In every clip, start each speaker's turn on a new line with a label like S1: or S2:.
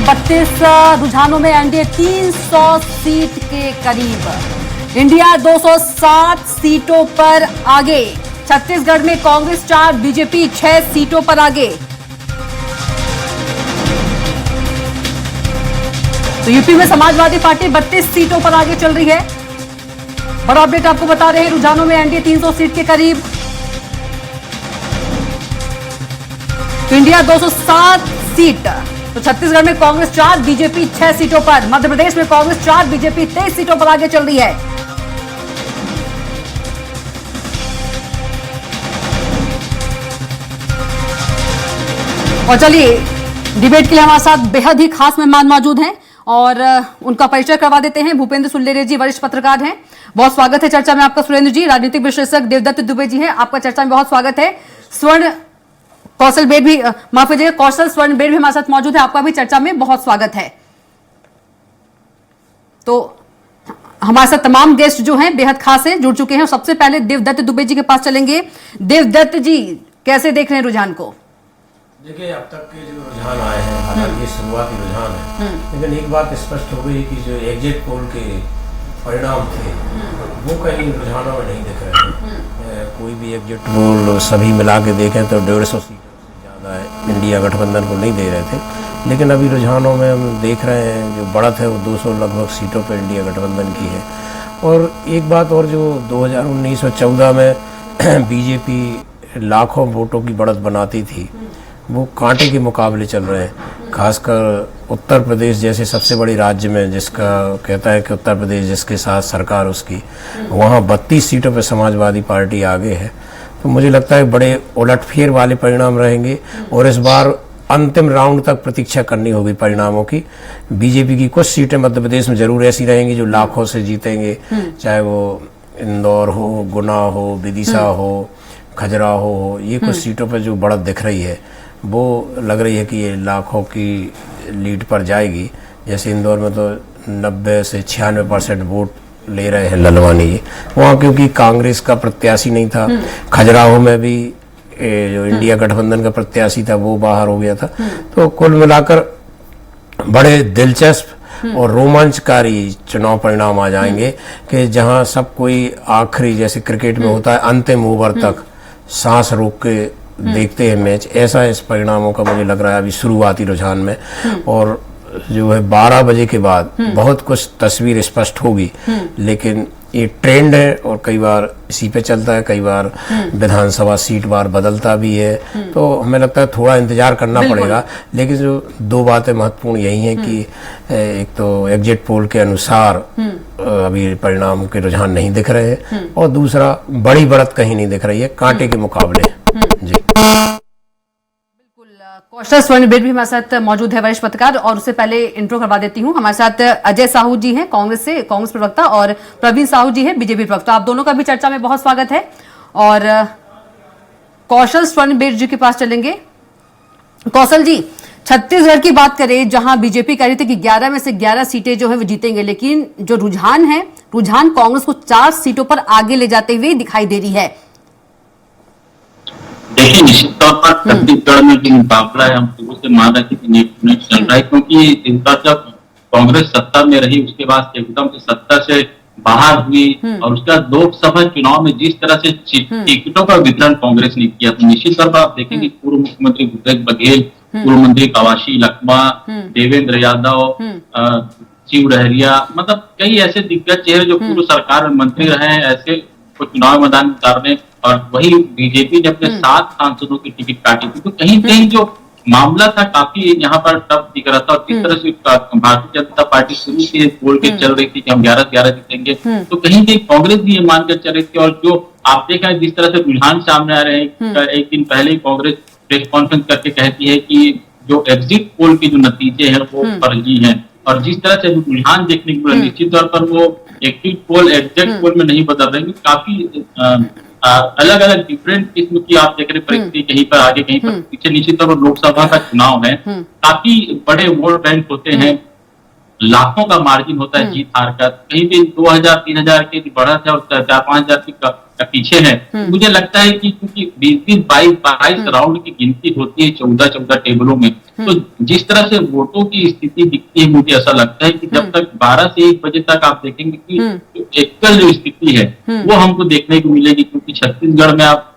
S1: 32 रुझानों में NDA 300 seat के करीब। इंडिया 260 सीटों पर आगे। छत्तीसगढ़ में कांग्रेस 4, बीजेपी 6 सीटों पर आगे। तो यूपी में समाजवादी पार्टी 32 सीटों पर आगे चल रही है। बड़ा अपडेट आपको बता रहे हैं, रुझानों में एनडीए 300 सीट के करीब। India 260 seat. तो छत्तीसगढ़ में कांग्रेस 4, बीजेपी 6 सीटों पर। मध्य प्रदेश में कांग्रेस 4, बीजेपी 23 सीटों पर आगे चल रही है। और चलिए, डिबेट के लिए हमारे साथ बेहद ही खास मेहमान मौजूद हैं और उनका परिचय करवा देते हैं। भूपेंद्र सुल्लेरे जी वरिष्ठ पत्रकार हैं, बहुत स्वागत है चर्चा में आपका। सुरेंद्र जी राजनीतिक विश्लेषक देवदत्त दुबे जी हैं, आपका चर्चा में बहुत स्वागत है। कौशल बेट भी, माफ कीजिएगा, कौशल स्वर्ण बेट भी हमारे साथ मौजूद है, आपका भी चर्चा में बहुत स्वागत है। तो हमारे साथ तमाम गेस्ट जो हैं बेहद खास हैं, जुड़ चुके हैं। सबसे पहले देवदत्त दुबे जी के पास चलेंगे। देवदत्त जी, कैसे देख रहे हैं रुझान को?
S2: देखिए, अब तक के जो रुझान आए हैं, हालांकि ये शुरुआती रुझान है, लेकिन एक बात स्पष्ट हो गई कि जो एग्जिट पोल के परिणाम थे वो कहीं रुझानों में नहीं दिख रहे हैं। कोई भी एग्जिट पोल सभी मिला के देखें तो 150 सीटों से ज़्यादा इंडिया गठबंधन को नहीं दे रहे थे, लेकिन अभी रुझानों में हम देख रहे हैं जो बढ़त है वो 200 लगभग सीटों पर इंडिया गठबंधन की है। और एक बात और, जो 2019 और 14 में बीजेपी लाखों वोटों की बढ़त बनाती थी, वो कांटे के मुकाबले चल रहे हैं। खासकर उत्तर प्रदेश जैसे सबसे बड़ी राज्य में, जिसका कहता है कि उत्तर प्रदेश जिसके साथ सरकार उसकी, वहाँ 32 सीटों पर समाजवादी पार्टी आगे है। तो मुझे लगता है बड़े उलटफेर वाले परिणाम रहेंगे और इस बार अंतिम राउंड तक प्रतीक्षा करनी होगी परिणामों की। बीजेपी की कुछ सीटें मध्य प्रदेश में जरूर ऐसी रहेंगी जो लाखों से जीतेंगे, चाहे वो इंदौर हो, गुना हो, विदिशा हो, खजुराहो हो। ये कुछ सीटों पर जो बढ़त दिख रही है वो लग रही है कि ये लाखों की लीड पर जाएगी। जैसे इंदौर में तो 90 से 96% वोट ले रहे हैं ललवानी जी, वहाँ क्योंकि कांग्रेस का प्रत्याशी नहीं था। खजुराहो में भी जो इंडिया गठबंधन का प्रत्याशी था वो बाहर हो गया था। तो कुल मिलाकर बड़े दिलचस्प और रोमांचकारी चुनाव परिणाम आ जाएंगे कि जहां सब कोई आखिरी, जैसे क्रिकेट में होता है, अंतिम ओवर तक सांस रोक के देखते हैं मैच, ऐसा इस परिणामों का मुझे लग रहा है अभी शुरुआती रुझान में। और जो है 12 बजे के बाद बहुत कुछ तस्वीर स्पष्ट होगी, लेकिन ये ट्रेंड है और कई बार इसी पे चलता है, कई बार विधानसभा सीट बार बदलता भी है। तो हमें लगता है थोड़ा इंतजार करना पड़ेगा। लेकिन जो दो बातें महत्वपूर्ण यही हैं कि एक तो एग्जिट पोल के अनुसार अभी परिणाम के रुझान नहीं दिख रहे हैं, और दूसरा बड़ी बढ़त कहीं नहीं दिख रही है, कांटे के मुकाबले। जी
S1: बिल्कुल। कौशल स्वर्ण बेट भी हमारे साथ मौजूद है, वरिष्ठ पत्रकार। और उससे पहले इंट्रो करवा देती हूँ, हमारे साथ अजय साहू जी हैं कांग्रेस से, कांग्रेस प्रवक्ता, और प्रवीण साहू जी हैं बीजेपी प्रवक्ता। आप दोनों का भी चर्चा में बहुत स्वागत है। और कौशल स्वर्ण बेट जी के पास चलेंगे। कौशल जी, छत्तीसगढ़ की बात करें, जहां बीजेपी कह रही थी कि 11 में से 11 सीटें जो है वो जीतेंगे, लेकिन जो रुझान है, रुझान कांग्रेस को 4 सीटों पर आगे ले जाते हुए दिखाई दे रही है।
S3: देखिए, निश्चित तौर पर छत्तीसगढ़ में जो मुकाबला है, हम शुरू से मान रहे कि नेट चल रहा है, क्योंकि इस बार जब कांग्रेस सत्ता में रही उसके बाद एकदम से सत्ता से बाहर हुई, और उसके बाद लोकसभा चुनाव में जिस तरह से टिकटों का वितरण कांग्रेस ने किया, तो निश्चित तौर पर आप देखेंगे पूर्व मुख्यमंत्री भूपेश बघेल, पूर्व मंत्री कवासी लखमा, देवेंद्र यादव, शिव डहरिया, मतलब कई ऐसे दिग्गज चेहरे जो पूर्व सरकार में मंत्री रहे हैं, ऐसे को चुनाव मैदान में उतारने। और वही बीजेपी ने अपने 7 सांसदों की टिकट काटी थी। तो कहीं कहीं जो मामला था काफी यहाँ पर टफ दिख रहा था। और किस तरह से भारतीय जनता पार्टी शुरू से बोल के चल रही थी कि हम 11-11 जीतेंगे, तो कहीं कहीं कांग्रेस भी ये मानकर चल रही थी। और जो आप देखा है जिस तरह से रुझान सामने आ रहे हैं, एक दिन पहले ही कांग्रेस प्रेस कॉन्फ्रेंस करके कहती है कि जो एग्जिट पोल के जो नतीजे हैं वो फर्जी हैं, और जिस तरह से रुझान देखने को मिला, निश्चित तौर पर वो एग्जिट पोल एग्जैक्ट पोल में नहीं बदल रहे, काफी अलग अलग डिफरेंट किस्म की आप देख रहे परिस्थिति, कहीं पर आगे कहीं पर पीछे। निश्चित तौर पर लोकसभा का चुनाव है, काफी बड़े वोट बैंक होते हैं, लाखों का मार्जिन होता है जीत हार का। कहीं भी 2000-3000 की बढ़त है और 4-5 हजार की पीछे है। मुझे लगता है कि क्योंकि 20-20, 22-22 राउंड की गिनती होती है 14-14 टेबलों में, तो जिस तरह से वोटों की स्थिति दिखती है, मुझे ऐसा लगता है कि जब तक 12 से 1 बजे तक आप देखेंगे कि एकल जो स्थिति है वो हमको देखने को मिलेगी। क्योंकि छत्तीसगढ़ में आप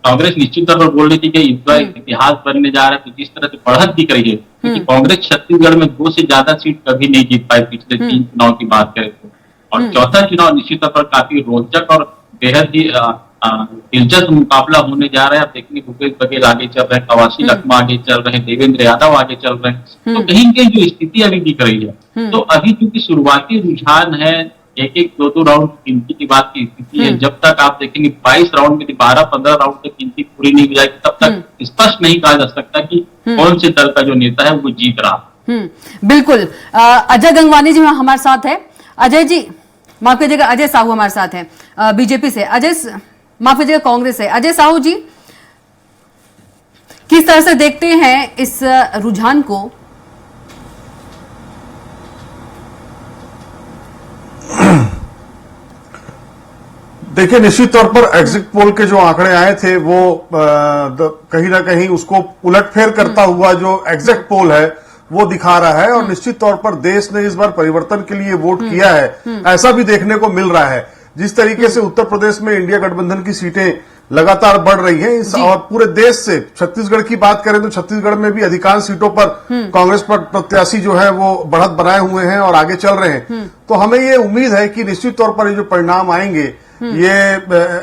S3: कांग्रेस निश्चित तौर पर बोल रही थी कि इसका इतिहास बनने जा रहा है, तो जिस तरह से बढ़त दिख रही है, क्योंकि कांग्रेस छत्तीसगढ़ में 2 से ज्यादा सीट कभी नहीं जीत पाई पिछले 3 चुनाव की बात करें तो। और चौथा चुनाव निश्चित तौर पर काफी रोचक और बेहद ही दिलचस्प मुकाबला होने जा रहा है। आप देखेंगे भूपेश बघेल आगे चल रहे हैं, कवासी लखमा आगे चल रहे हैं, देवेंद्र यादव आगे चल रहे हैं। तो कहीं कहीं जो स्थिति अभी दिख रही है, तो अभी क्योंकि शुरुआती रुझान है, 1-1, 2-2 राउंड की गिनती की बात की स्थिति है, जब तक आप देखेंगे 22 राउंड में 12-15 राउंड तक गिनती पूरी नहीं हो जाएगी, तब तक स्पष्ट नहीं कहा जा सकता कि कौन से दल का जो नेता है वो जीत रहा।
S1: बिल्कुल। अजय गंगवानी जी हमारे साथ है। अजय जी माफ कीजिएगा, अजय साहू हमारे साथ हैं बीजेपी से। माफ कीजिएगा, कांग्रेस से। अजय साहू जी, किस तरह से देखते हैं इस रुझान को?
S4: देखिए, निश्चित तौर पर एग्जिट पोल के जो आंकड़े आए थे वो कहीं ना कहीं उसको उलटफेर करता हुआ जो एग्जिट पोल है वो दिखा रहा है, और निश्चित तौर पर देश ने इस बार परिवर्तन के लिए वोट किया है, ऐसा भी देखने को मिल रहा है। जिस तरीके से उत्तर प्रदेश में इंडिया गठबंधन की सीटें लगातार बढ़ रही हैं, और पूरे देश से छत्तीसगढ़ की बात करें तो छत्तीसगढ़ में भी अधिकांश सीटों पर कांग्रेस पर प्रत्याशी जो है वो बढ़त बनाए हुए हैं और आगे चल रहे हैं। तो हमें ये उम्मीद है कि निश्चित तौर पर ये जो परिणाम आएंगे ये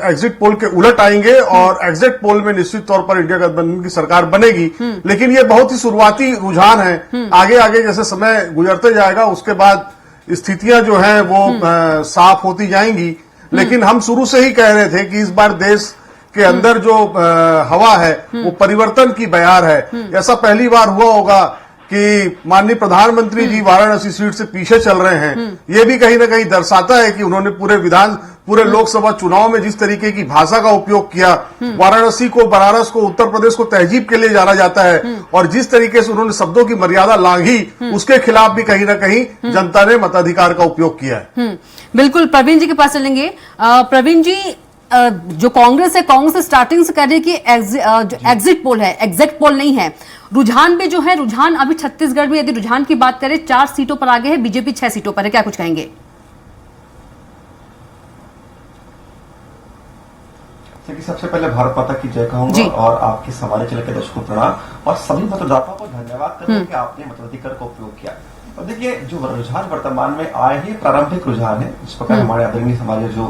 S4: एग्जिट पोल के उलट आएंगे, और एग्जिट पोल में निश्चित तौर पर इंडिया गठबंधन की सरकार बनेगी। लेकिन ये बहुत ही शुरुआती रुझान है। आगे आगे जैसे समय गुजरते जाएगा उसके बाद स्थितियां जो है वो साफ होती जाएंगी। लेकिन हम शुरू से ही कह रहे थे कि इस बार देश के अंदर जो हवा है वो परिवर्तन की बयार है। ऐसा पहली बार हुआ होगा कि माननीय प्रधानमंत्री जी वाराणसी सीट से पीछे चल रहे हैं। ये भी कहीं ना कहीं दर्शाता है कि उन्होंने पूरे लोकसभा चुनाव में जिस तरीके की भाषा का उपयोग किया, वाराणसी को, बनारस को, उत्तर प्रदेश को तहजीब के लिए जाना जाता है, और जिस तरीके से उन्होंने शब्दों की मर्यादा लांघी, उसके खिलाफ भी कहीं ना कहीं जनता ने मताधिकार का उपयोग किया है।
S1: बिल्कुल। प्रवीण जी के पास चलेंगे। प्रवीण जी, जो कांग्रेस है, कांग्रेस स्टार्टिंग से कह रही है कि एग्जिट पोल है, एग्जैक्ट पोल नहीं है। रुझान भी जो है, रुझान अभी छत्तीसगढ़ में यदि रुझान की बात करें 4 सीटों पर आगे है, बीजेपी 6 सीटों पर है। क्या कुछ कहेंगे?
S5: सबसे पहले भारत माता की जय कहूंगा, और आपके सवाल चले के दर्शकों को प्रणाम, और सभी मतदाताओं को धन्यवाद करूंगा कि आपने मताधिकार का उपयोग किया। और देखिए, जो रुझान वर्तमान में आए हैं प्रारंभिक रुझान है, इस प्रकार हमारे आदरणीय हमारे जो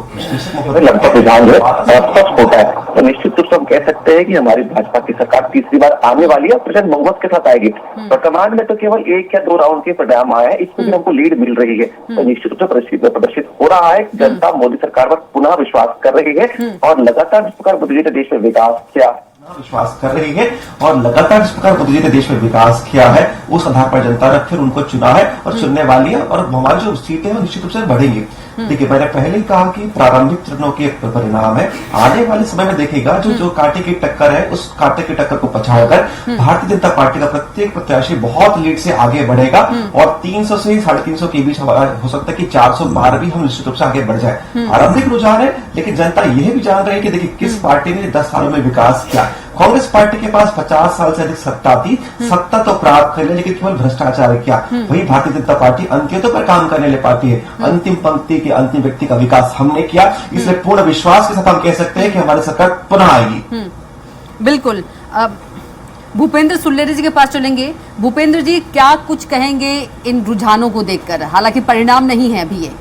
S6: लगभग रुझान है स्पष्ट होता है, तो निश्चित रूप से हम कह सकते हैं कि हमारी भाजपा की सरकार तीसरी बार आने वाली है और प्रचंड बहुमत के साथ आएगी। वर्तमान में तो केवल 1 या 2 राउंड के परिणाम आए हैं, इसमें भी हमको लीड मिल रही है, तो निश्चित रूप से प्रदर्शित हो रहा है। जनता मोदी सरकार पर पुनः विश्वास कर रही है, और लगातार जिस प्रकार मोदी जी ने देश में विकास किया,
S5: विश्वास कर रही है, और लगातार जिस प्रकार मोदी जी ने देश में विकास किया है, उस आधार पर जनता ने फिर उनको चुना है और चुनने वाली है, और हमारी जो सीटें हैं निश्चित रूप से बढ़ेंगी। देखिए, मैंने पहले ही कहा कि प्रारंभिक चरणों के परिणाम है। आने वाले समय में देखिएगा जो कांटे की टक्कर है, उस कांटे की टक्कर को पछाड़कर भारतीय जनता पार्टी का प्रत्येक प्रत्याशी बहुत लीड से आगे बढ़ेगा, और 300 से 350 के बीच हो सकता है कि 400 बार भी हम निश्चित रूप से आगे बढ़ जाए। आरंभिक रुझान है, लेकिन जनता यह भी जान रही है कि देखिए किस पार्टी ने 10 सालों में विकास किया। कांग्रेस पार्टी के पास 50 साल से अधिक सत्ता थी, सत्ता तो प्राप्त कर लिया, लेकिन केवल भ्रष्टाचार किया। वही भारतीय जनता पार्टी अंत्योदय पर काम करने वाली पार्टी है। अंतिम पंक्ति के अंतिम व्यक्ति का विकास हमने किया, इसलिए पूर्ण विश्वास के साथ हम कह सकते हैं कि हमारी सरकार पुनः आएगी।
S1: बिल्कुल। भूपेंद्र सुल्लेरी जी के पास चलेंगे। भूपेंद्र जी, क्या कुछ कहेंगे इन रुझानों को देखकर? हालांकि परिणाम नहीं है अभी ये।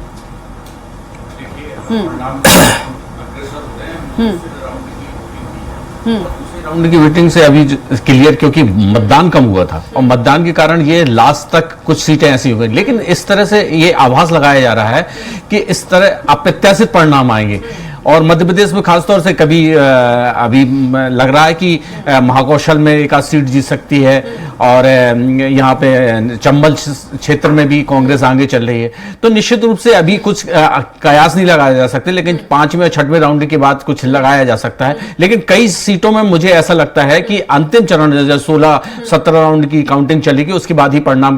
S7: राउंड की वोटिंग से अभी क्लियर, क्योंकि मतदान कम हुआ था और मतदान के कारण ये लास्ट तक कुछ सीटें ऐसी हो गई। लेकिन इस तरह से ये आभास लगाया जा रहा है कि इस तरह अप्रत्याशित परिणाम आएंगे, और मध्य प्रदेश में खासतौर से कभी अभी लग रहा है कि महाकौशल में एक आध सीट जीत सकती है, और यहाँ पे चंबल क्षेत्र में भी कांग्रेस आगे चल रही है। तो निश्चित रूप से अभी कुछ कयास नहीं लगाया जा सकते, लेकिन 5वें और 6वें राउंड के बाद कुछ लगाया जा सकता है। लेकिन कई सीटों में मुझे ऐसा लगता है कि अंतिम चरण 16-17 राउंड की काउंटिंग चलेगी, उसके बाद ही परिणाम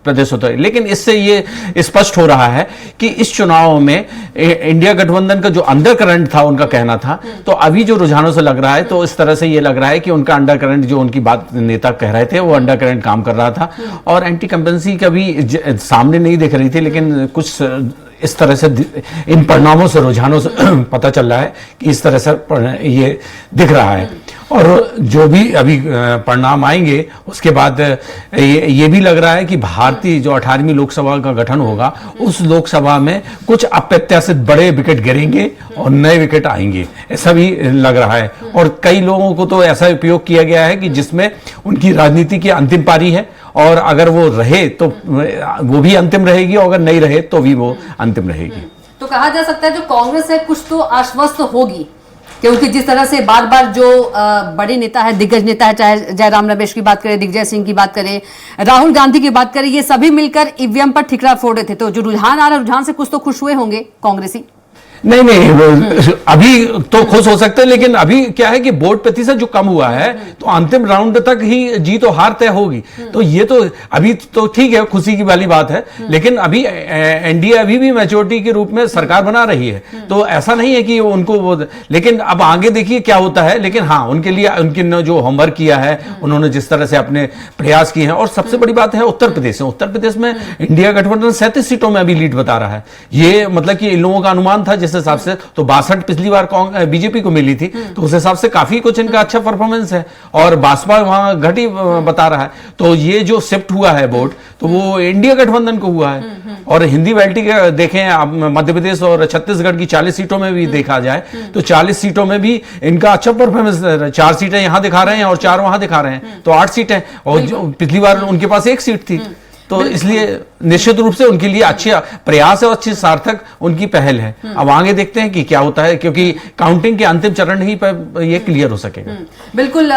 S7: प्रदेश होता है। लेकिन इससे ये स्पष्ट हो रहा है कि इस चुनाव में इंडिया गठबंधन का जो अंडर करंट था, उनका कहना था, तो अभी जो रुझानों से लग रहा है तो इस तरह से ये लग रहा है कि उनका अंडर करंट, जो उनकी बात नेता कह रहे थे, वो अंडर करंट काम कर रहा था और एंटी कंपेंसी का भी सामने नहीं दिख रही थी। लेकिन कुछ इस तरह से इन परिणामों से, रुझानों से पता चल रहा है कि इस तरह से ये दिख रहा है। और जो भी अभी परिणाम आएंगे उसके बाद ये भी लग रहा है कि भारतीय जो 18वीं लोकसभा का गठन होगा, उस लोकसभा में कुछ अप्रत्याशित बड़े विकेट गिरेंगे और नए विकेट आएंगे, ऐसा भी लग रहा है। और कई लोगों को तो ऐसा उपयोग किया गया है कि जिसमें उनकी राजनीति की अंतिम पारी है और अगर वो रहे तो वो भी अंतिम रहेगी और अगर नहीं रहे तो भी वो अंतिम रहेगी।
S1: तो कहा जा सकता है जो कांग्रेस है कुछ तो आश्वस्त होगी, क्योंकि जिस तरह से बार बार जो बड़े नेता है, दिग्गज नेता है, चाहे जयराम रमेश की बात करें, दिग्विजय सिंह की बात करें, राहुल गांधी की बात करें, ये सभी मिलकर ईवीएम पर ठिकरा फोड़ रहे थे। तो जो रुझान आ रहा है, रुझान से कुछ तो खुश हुए होंगे कांग्रेसी।
S7: नहीं, वो अभी तो खुश हो सकते हैं, लेकिन अभी क्या है कि वोट प्रतिशत जो कम हुआ है तो अंतिम राउंड तक ही जीत और हार तय होगी। तो ये तो अभी तो ठीक है, खुशी की वाली बात है। लेकिन अभी एनडीए अभी भी मैच्योरिटी के रूप में सरकार बना रही है, तो ऐसा नहीं है कि उनको वो, लेकिन अब आगे देखिए क्या होता है। लेकिन हाँ, उनके लिए उनके जो होमवर्क किया है, उन्होंने जिस तरह से अपने प्रयास किए हैं, और सबसे बड़ी बात है उत्तर प्रदेश में। उत्तर प्रदेश में इंडिया गठबंधन 37 सीटों में अभी लीड बता रहा है। ये मतलब कि इन लोगों का अनुमान था जिस हिसाब से, तो 62 पिछली बार बीजेपी को मिली थी, तो उस हिसाब से काफी कुछ इनका अच्छा परफॉर्मेंस है। और भाजपा वहां घटी बता रहा है। तो ये जो शिफ्ट हुआ है वोट, तो वो इंडिया गठबंधन को हुआ है। और हिंदी बेल्ट के देखें आप, मध्य प्रदेश और छत्तीसगढ़ की 40 सीटों में भी देखा जाए तो 40 सीटों में भी इनका अच्छा परफॉर्मेंस। 4 सीटें यहां दिखा रहे हैं और 4 वहां दिखा रहे हैं, तो 8 सीटें। और जो पिछली बार उनके पास 1 सीट थी, तो इसलिए निश्चित रूप से उनके लिए अच्छे प्रयास है और अच्छी सार्थक उनकी पहल है। अब आगे देखते हैं कि क्या होता है, क्योंकि काउंटिंग के अंतिम चरण ही पर ये क्लियर हो सकेगा।
S1: बिल्कुल,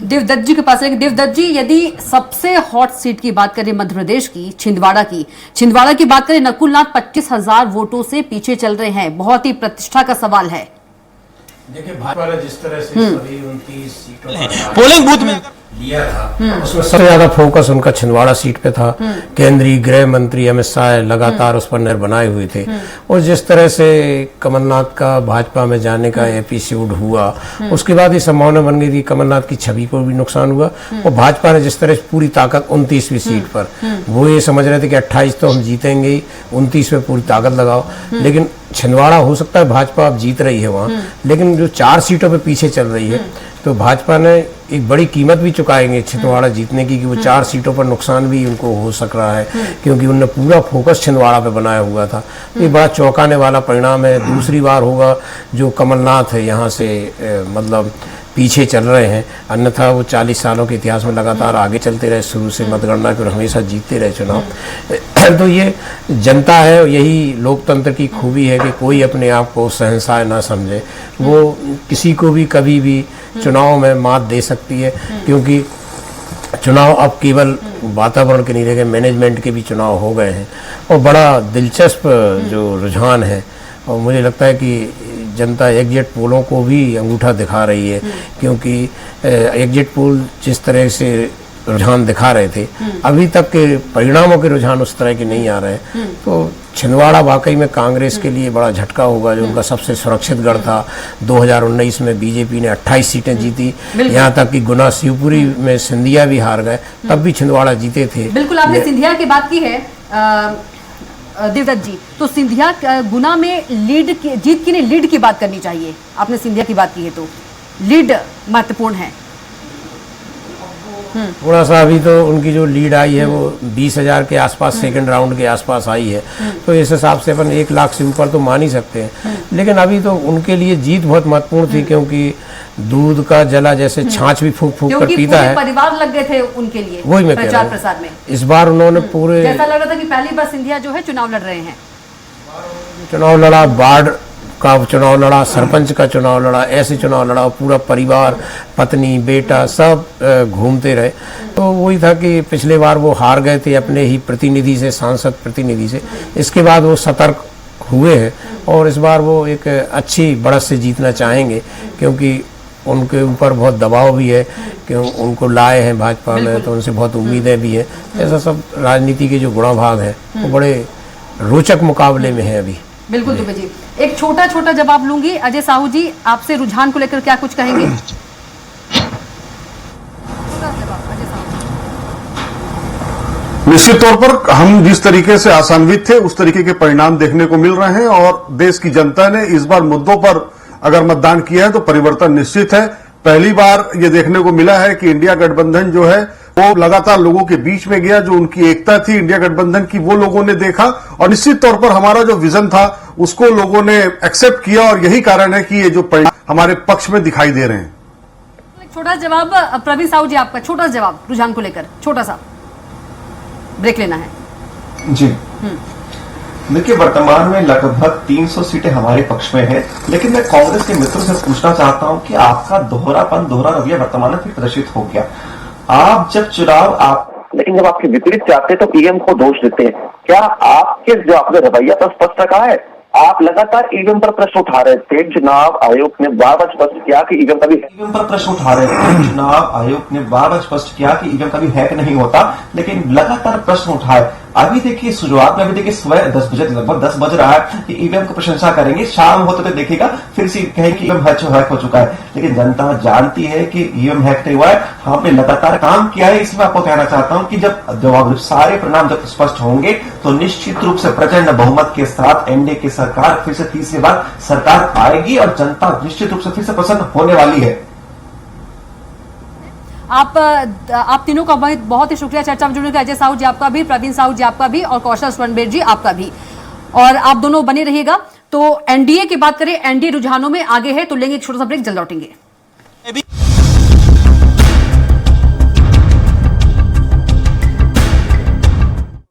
S1: देवदत्त जी के पास है। देवदत्त जी, यदि सबसे हॉट सीट की बात करें मध्य प्रदेश की, छिंदवाड़ा की बात करें, नकुलनाथ 25,000 वोटों से पीछे चल रहे हैं। बहुत ही प्रतिष्ठा का सवाल है।
S2: देखिए, भाजपा ने जिस तरह से सभी 29 सीटों
S8: पोलिंग बूथ में
S2: लिया था, उसमें सबसे ज्यादा फोकस उनका छिंदवाड़ा सीट पे था। केंद्रीय गृह मंत्री अमित शाह लगातार उस पर निर्भर बनाए हुए थे। और जिस तरह से कमलनाथ का भाजपा में जाने का एपिसोड हुआ, उसके बाद ये संभावना बन गई थी कमलनाथ की छवि को भी नुकसान हुआ। और भाजपा ने जिस तरह से पूरी ताकत 29वीं सीट पर, वो ये समझ रहे थे कि 28 तो हम जीतेंगे ही, 29 में पूरी ताकत लगाओ। लेकिन छिंदवाड़ा हो सकता है भाजपा अब जीत रही है वहाँ, लेकिन जो 4 सीटों पे पीछे चल रही है, तो भाजपा ने एक बड़ी कीमत भी चुकाएंगे छिंदवाड़ा जीतने की, कि वो 4 सीटों पर नुकसान भी उनको हो सक रहा है, क्योंकि उनने पूरा फोकस छिंदवाड़ा पे बनाया हुआ था। ये बड़ा चौंकाने वाला परिणाम है। दूसरी बार होगा जो कमलनाथ है यहाँ से मतलब पीछे चल रहे हैं, अन्यथा वो 40 सालों के इतिहास में लगातार आगे चलते रहे, शुरू से मतगणना के और हमेशा जीतते रहे चुनाव। तो ये जनता है, यही लोकतंत्र की खूबी है कि कोई अपने आप को शहंशाह ना समझे। वो किसी को भी कभी भी चुनाव में मात दे सकती है, क्योंकि चुनाव अब केवल वातावरण के नहीं रह गए, मैनेजमेंट के भी चुनाव हो गए हैं। और बड़ा दिलचस्प जो रुझान है, और मुझे लगता है कि जनता एग्जिट पोलों को भी अंगूठा दिखा रही है, क्योंकि एग्जिट पोल जिस तरह से रुझान दिखा रहे थे, अभी तक के परिणामों के रुझान उस तरह के नहीं आ रहे हैं। तो छिंदवाड़ा वाकई में कांग्रेस के लिए बड़ा झटका होगा, जो उनका सबसे सुरक्षित गढ़ था। 2019 में बीजेपी ने 28 सीटें जीती, यहाँ तक कि गुना शिवपुरी में सिंधिया भी हार गए, तब भी छिंदवाड़ा जीते थे।
S1: बिल्कुल, आपने सिंधिया की बात की है देवदत्त जी, तो सिंधिया गुना में जीत की नहीं, लीड की बात करनी चाहिए। आपने सिंधिया की बात की है, तो लीड महत्वपूर्ण है।
S2: थोड़ा सा अभी तो उनकी जो लीड आई है वो 20,000 के आसपास, सेकंड राउंड के आसपास आई है, तो इस हिसाब से अपन 1 लाख से ऊपर तो मान ही सकते हैं। लेकिन अभी तो उनके लिए जीत बहुत महत्वपूर्ण थी, क्योंकि दूध का जला जैसे छाछ भी फूक फूक कर पीता है,
S1: परिवार लग गए थे उनके लिए
S2: वही मैं कह रहा
S1: प्रचार में।
S2: इस बार उन्होंने पूरे,
S1: जैसा लग रहा था कि पहली बार सिंधिया जो है चुनाव लड़ रहे हैं।
S2: चुनाव लड़ा, वार्ड का चुनाव लड़ा, सरपंच का चुनाव लड़ा, ऐसे चुनाव लड़ा, पूरा परिवार, पत्नी, बेटा सब घूमते रहे। तो वही था कि पिछले बार वो हार गए थे अपने ही प्रतिनिधि से, सांसद प्रतिनिधि से। इसके बाद वो सतर्क हुए हैं और इस बार वो एक अच्छी बढ़त से जीतना चाहेंगे, क्योंकि उनके ऊपर बहुत दबाव भी है कि उनको लाए हैं भाजपा में, तो उनसे बहुत उम्मीदें भी हैं। ऐसा सब राजनीति के जो गुणाभाग हैं वो बड़े रोचक मुकाबले में है अभी।
S1: बिल्कुल दुबे जी, एक छोटा छोटा जवाब लूंगी। अजय साहू जी, आपसे रुझान को लेकर क्या कुछ कहेंगे?
S4: निश्चित तौर पर हम जिस तरीके से आशान्वित थे उस तरीके के परिणाम देखने को मिल रहे हैं और देश की जनता ने इस बार मुद्दों पर अगर मतदान किया है तो परिवर्तन निश्चित है। पहली बार ये देखने को मिला है कि इंडिया गठबंधन जो है वो लगातार लोगों के बीच में गया, जो उनकी एकता थी इंडिया गठबंधन की वो लोगों ने देखा और निश्चित तौर पर हमारा जो विजन था उसको लोगों ने एक्सेप्ट किया और यही कारण है कि ये जो परिणाम हमारे पक्ष में दिखाई दे रहे हैं।
S1: एक छोटा जवाब प्रवीण साहू जी, आपका छोटा जवाब रुझान को लेकर, छोटा सा, ब्रेक लेना है
S5: जी। देखिए, वर्तमान में लगभग 300 सीटें हमारे पक्ष में है, लेकिन मैं कांग्रेस के मित्रों से पूछना चाहता हूं कि आपका दोहरा रवैया वर्तमान में फिर प्रदर्शित हो गया। आप जब चुनाव
S6: लेकिन जब आपके विपरीत चाहते हैं तो ईवीएम को दोष देते हैं। क्या आपके जो आपने रवैया पर स्पष्ट रखा है? आप लगातार ईवीएम पर प्रश्न उठा रहे थे। चुनाव आयोग ने बार-बार स्पष्ट किया कि ईवीएम कभी
S5: ईवीएम पर प्रश्न उठा रहे थे। चुनाव आयोग ने बार-बार स्पष्ट किया कि ईवीएम कभी हैक नहीं होता, लेकिन लगातार प्रश्न उठाए। अभी देखिए शुरुआत में, अभी देखिए सुबह 10 बजे, लगभग 10 बज रहा है कि ईवीएम की प्रशंसा करेंगे, शाम होते तो देखिएगा फिर से कहें कि ईवीएम हैक हो चुका है। लेकिन जनता जानती है कि ईवीएम हैक नहीं हुआ है, हमने लगातार काम किया है। इसमें आपको कहना चाहता हूं कि जब सारे परिणाम जब स्पष्ट होंगे तो निश्चित रूप से प्रचंड बहुमत के साथ एनडीए की सरकार फिर से तीसरी बार सरकार आएगी और जनता निश्चित रूप से फिर से प्रसन्न होने वाली है।
S1: आप तीनों का बहुत ही शुक्रिया चर्चा में जुड़ने का। अजय साहू जी आपका भी, प्रवीण साहू जी आपका भी और कौशल स्वर्णबेर जी आपका भी, और आप दोनों बने रहिएगा। तो एनडीए की बात करें, एनडीए रुझानों में आगे है, तो लेंगे एक छोटा सा ब्रेक, जल्द लौटेंगे।